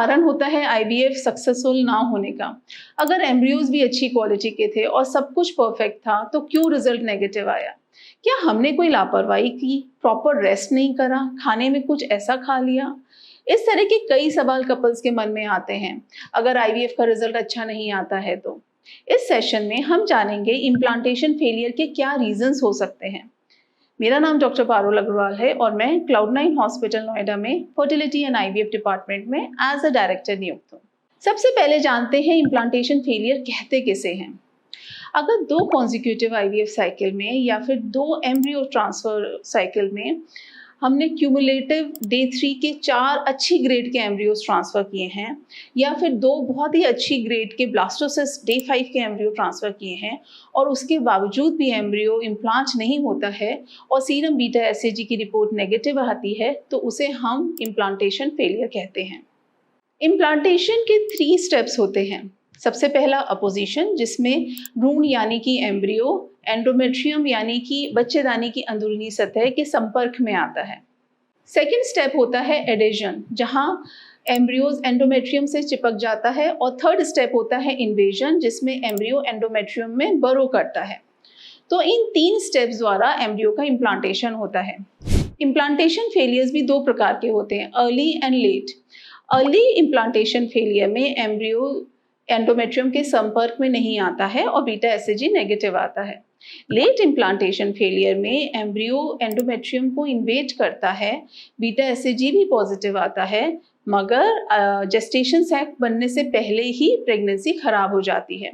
कारण होता है आईवीएफ सक्सेसफुल ना होने का। अगर एम्ब्रियोज भी अच्छी क्वालिटी के थे और सब कुछ परफेक्ट था तो क्यों रिजल्ट नेगेटिव आया? क्या हमने कोई लापरवाही की, प्रॉपर रेस्ट नहीं करा, खाने में कुछ ऐसा खा लिया? इस तरह के कई सवाल कपल्स के मन में आते हैं अगर आईवीएफ का रिजल्ट अच्छा नहीं आता है तो। इस सेशन में हम जानेंगे इम्प्लांटेशन फेलियर के क्या रीजंस हो सकते हैं। मेरा नाम डॉक्टर पारुल अग्रवाल है और मैं क्लाउड9 हॉस्पिटल नोएडा में फर्टिलिटी एंड आईवीएफ डिपार्टमेंट में एज अ डायरेक्टर नियुक्त हूँ। सबसे पहले जानते हैं इम्प्लांटेशन फेलियर कहते किसे हैं। अगर दो कॉन्जिक्यूटिव आईवीएफ साइकिल में या फिर दो एम्ब्रियो ट्रांसफर साइकिल में हमने क्यूमुलेटिव डे 3 के 4 अच्छी ग्रेड के एम्ब्रियोज ट्रांसफर किए हैं या फिर दो बहुत ही अच्छी ग्रेड के ब्लास्टोसिस्ट डे 5 के एम्ब्रियो ट्रांसफर किए हैं और उसके बावजूद भी एम्ब्रियो इम्प्लांट नहीं होता है और सीरम बीटा एसएजी की रिपोर्ट नेगेटिव आती है तो उसे हम इम्प्लांटेशन फेलियर कहते हैं। इम्प्लांटेशन के 3 स्टेप्स होते हैं। सबसे पहला अपोजिशन, जिसमें भ्रूण यानी कि एम्ब्रियो एंडोमेट्रियम यानी कि बच्चेदानी की अंदरूनी सतह के संपर्क में आता है। सेकेंड स्टेप होता है एडेजन, जहां एम्ब्रियोज एंडोमेट्रियम से चिपक जाता है। और थर्ड स्टेप होता है इन्वेजन, जिसमें एम्ब्रियो एंडोमेट्रियम में बरो करता है। तो इन 3 स्टेप्स द्वारा एम्ब्रियो का इम्प्लांटेशन होता है। इम्प्लांटेशन फेलियर्स भी 2 प्रकार के होते हैं, early and let. Early implantation failure में एम्ब्रियो एंडोमेट्रियम के संपर्क में नहीं आता है और बीटा एसएजी नेगेटिव आता है। लेट इम्प्लांटेशन फेलियर में एम्ब्रियो एंडोमेट्रियम को इन्वेड करता है, बीटा एसएजी भी पॉजिटिव आता है, मगर जेस्टेशन सैक बनने से पहले ही प्रेगनेंसी खराब हो जाती है।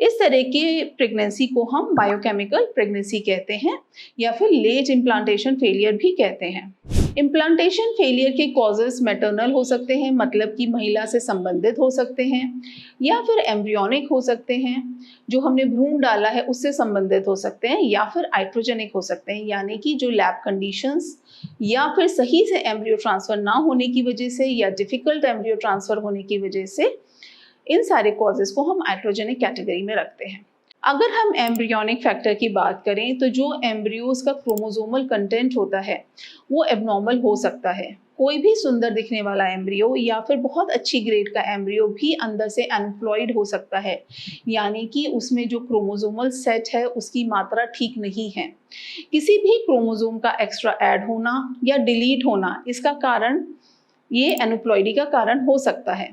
इस तरह के प्रेगनेंसी को हम बायोकेमिकल प्रेगनेंसी कहते हैं या फिर लेट इम्प्लांटेशन फेलियर भी कहते हैं। इम्प्लांटेशन फेलियर के कॉजेस मैटरनल हो सकते हैं, मतलब कि महिला से संबंधित हो सकते हैं, या फिर एम्ब्रियोनिक हो सकते हैं, जो हमने भ्रूण डाला है उससे संबंधित हो सकते हैं, या फिर आइट्रोजेनिक हो सकते हैं, यानी कि जो लैब कंडीशंस या फिर सही से एम्ब्रियो ट्रांसफर ना होने की वजह से या डिफिकल्ट एम्ब्रियो ट्रांसफर होने की वजह से, इन सारे कॉजेस को हम आइट्रोजेनिक कैटेगरी में रखते हैं। अगर हम एम्ब्रियोनिक फैक्टर की बात करें तो जो एम्ब्रियोज का क्रोमोसोमल कंटेंट होता है वो एबनॉर्मल हो सकता है। कोई भी सुंदर दिखने वाला एम्ब्रियो या फिर बहुत अच्छी ग्रेड का एम्ब्रियो भी अंदर से अनप्लॉइड हो सकता है, यानी कि उसमें जो क्रोमोसोमल सेट है उसकी मात्रा ठीक नहीं है। किसी भी क्रोमोसोम का एक्स्ट्रा ऐड होना या डिलीट होना, इसका कारण ये एनुप्लॉइडी का कारण हो सकता है।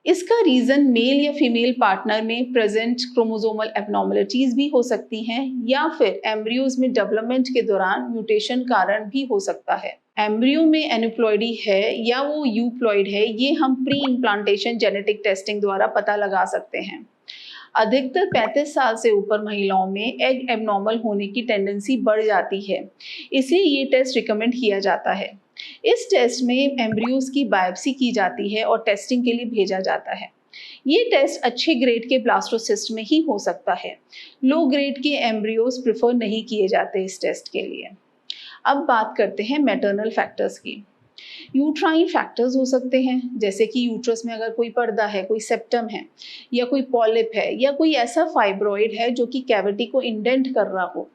इसका रीज़न मेल या फीमेल पार्टनर में प्रेजेंट क्रोमोसोमल एबनॉर्मलिटीज़ भी हो सकती हैं या फिर एम्ब्रियोज में डेवलपमेंट के दौरान म्यूटेशन कारण भी हो सकता है। एम्ब्रियो में एनुप्लॉइडी है या वो यूप्लॉइड है, ये हम प्री इम्प्लांटेशन जेनेटिक टेस्टिंग द्वारा पता लगा सकते हैं। अधिकतर 35 साल से ऊपर महिलाओं में एग एबनॉर्मल होने की टेंडेंसी बढ़ जाती है, इसलिए ये टेस्ट रिकमेंड किया जाता है। इस टेस्ट में एम्ब्रियोज की बायोप्सी की जाती है और टेस्टिंग के लिए भेजा जाता है। ये टेस्ट अच्छे ग्रेड के ब्लास्टोसिस्ट में ही हो सकता है। लो ग्रेड के एम्ब्रियोज प्रेफर नहीं किए जाते इस टेस्ट के लिए। अब बात करते हैं मैटरनल फैक्टर्स की। यूट्राइन फैक्टर्स हो सकते हैं, जैसे कि यूट्रस में अगर कोई पर्दा है, कोई सेप्टम है, या कोई पॉलिप है, या कोई ऐसा फाइब्रॉइड है जो कि कैविटी को इंडेंट कर रहा हो,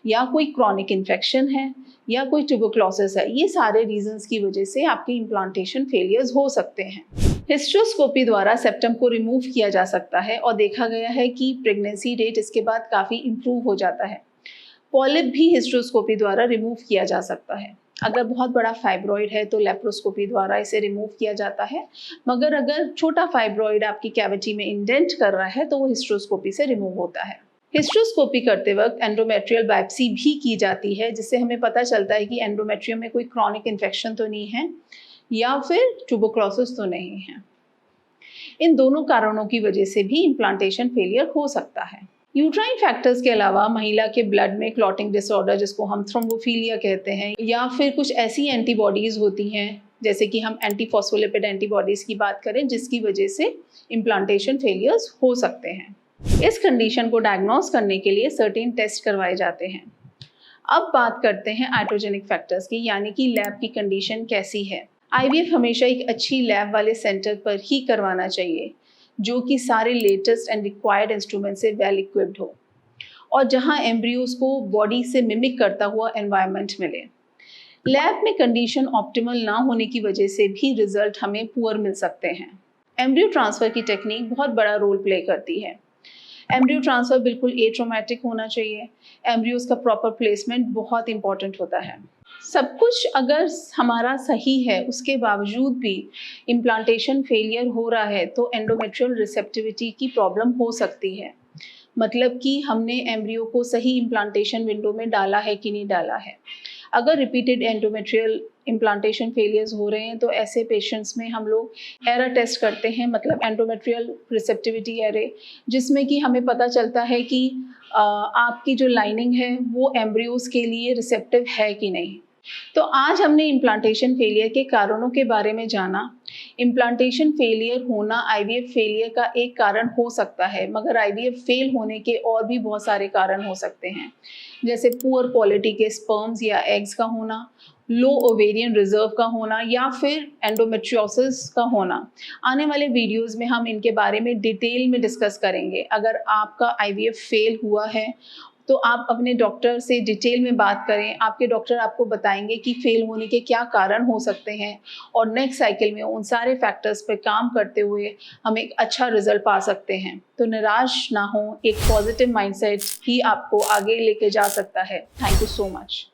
या कोई क्रॉनिक इन्फेक्शन है, या कोई ट्यूबरक्लोसिस है। ये सारे रीजंस की वजह से आपके इम्प्लांटेशन फेलियर्स हो सकते हैं। हिस्ट्रोस्कोपी द्वारा सेप्टम को रिमूव किया जा सकता है और देखा गया है कि प्रेगनेंसी रेट इसके बाद काफ़ी इम्प्रूव हो जाता है। पॉलिप भी हिस्ट्रोस्कोपी द्वारा रिमूव किया जा सकता है। अगर बहुत बड़ा फाइब्रॉइड है तो लेप्रोस्कोपी द्वारा इसे रिमूव किया जाता है, मगर अगर छोटा फाइब्रॉइड आपकी कैविटी में इंडेंट कर रहा है तो वो हिस्ट्रोस्कोपी से रिमूव होता है। हिस्ट्रोस्कोपी करते वक्त एंडोमेट्रियल बायोप्सी भी की जाती है, जिससे हमें पता चलता है कि एंडोमेट्रियम में कोई क्रॉनिक इन्फेक्शन तो नहीं है या फिर ट्यूबरक्लोसिस तो नहीं है। इन दोनों कारणों की वजह से भी इम्प्लांटेशन फेलियर हो सकता है। यूट्राइन फैक्टर्स के अलावा महिला के ब्लड में क्लॉटिंग डिसऑर्डर, जिसको हम थ्रोम्बोफिलिया कहते हैं, या फिर कुछ ऐसी एंटीबॉडीज़ होती हैं, जैसे कि हम एंटीफॉस्फोलिपिड एंटीबॉडीज़ की बात करें, जिसकी वजह से इम्प्लांटेशन फेलियर्स हो सकते हैं। इस कंडीशन को डायग्नोस करने के लिए सर्टेन टेस्ट करवाए जाते हैं। अब बात करते हैं आइट्रोजेनिक फैक्टर्स की, यानी कि लैब की कंडीशन कैसी है। आईवीएफ हमेशा एक अच्छी लैब वाले सेंटर पर ही करवाना चाहिए, जो कि सारे लेटेस्ट एंड रिक्वायर्ड इंस्ट्रूमेंट से वेल इक्विप्ड हो और जहां एम्ब्रियोज को बॉडी से मिमिक करता हुआ एनवायरनमेंट मिले। लैब में कंडीशन ऑप्टिमल ना होने की वजह से भी रिजल्ट हमें पुअर मिल सकते हैं। एम्ब्रियो ट्रांसफ़र की टेक्निक बहुत बड़ा रोल प्ले करती है। एम्ब्रियो ट्रांसफ़र बिल्कुल एट्रोमैटिक होना चाहिए। एम्ब्रियोज़ का प्रॉपर प्लेसमेंट बहुत इम्पॉर्टेंट होता है। सब कुछ अगर हमारा सही है, उसके बावजूद भी इम्प्लांटेशन फेलियर हो रहा है, तो एंडोमेट्रियल रिसेप्टिविटी की प्रॉब्लम हो सकती है। मतलब कि हमने एम्ब्रियो को सही इम्प्लांटेशन विंडो में डाला है कि नहीं डाला है। अगर रिपीटेड एंडोमेट्रियल इम्प्लांटेशन फेलियर्स हो रहे हैं, तो ऐसे पेशेंट्स में हम लोग एरा टेस्ट करते हैं, मतलब एंडोमेट्रियल रिसेप्टिविटी एरे, जिसमें कि हमें पता चलता है कि आपकी जो लाइनिंग है वो एम्ब्रियोज के लिए रिसेप्टिव है कि नहीं। तो आज हमने इम्प्लांटेशन फेलियर के कारणों के बारे में जाना। इम्प्लांटेशन फेलियर होना आईवीएफ फेलियर का एक कारण हो सकता है, मगर आईवीएफ फेल होने के और भी बहुत सारे कारण हो सकते हैं, जैसे पुअर क्वालिटी के स्पर्म्स या एग्स का होना, लो ओवेरियन रिजर्व का होना, या फिर एंडोमेट्रियोसिस का होना। आने वाले वीडियोस में हम इनके बारे में डिटेल में डिस्कस करेंगे। अगर आपका आईवीएफ फेल हुआ है तो आप अपने डॉक्टर से डिटेल में बात करें। आपके डॉक्टर आपको बताएंगे कि फेल होने के क्या कारण हो सकते हैं, और नेक्स्ट साइकिल में उन सारे फैक्टर्स पर काम करते हुए हम एक अच्छा रिजल्ट पा सकते हैं। तो निराश ना हो, एक पॉजिटिव माइंडसेट ही आपको आगे लेके जा सकता है। Thank you so much.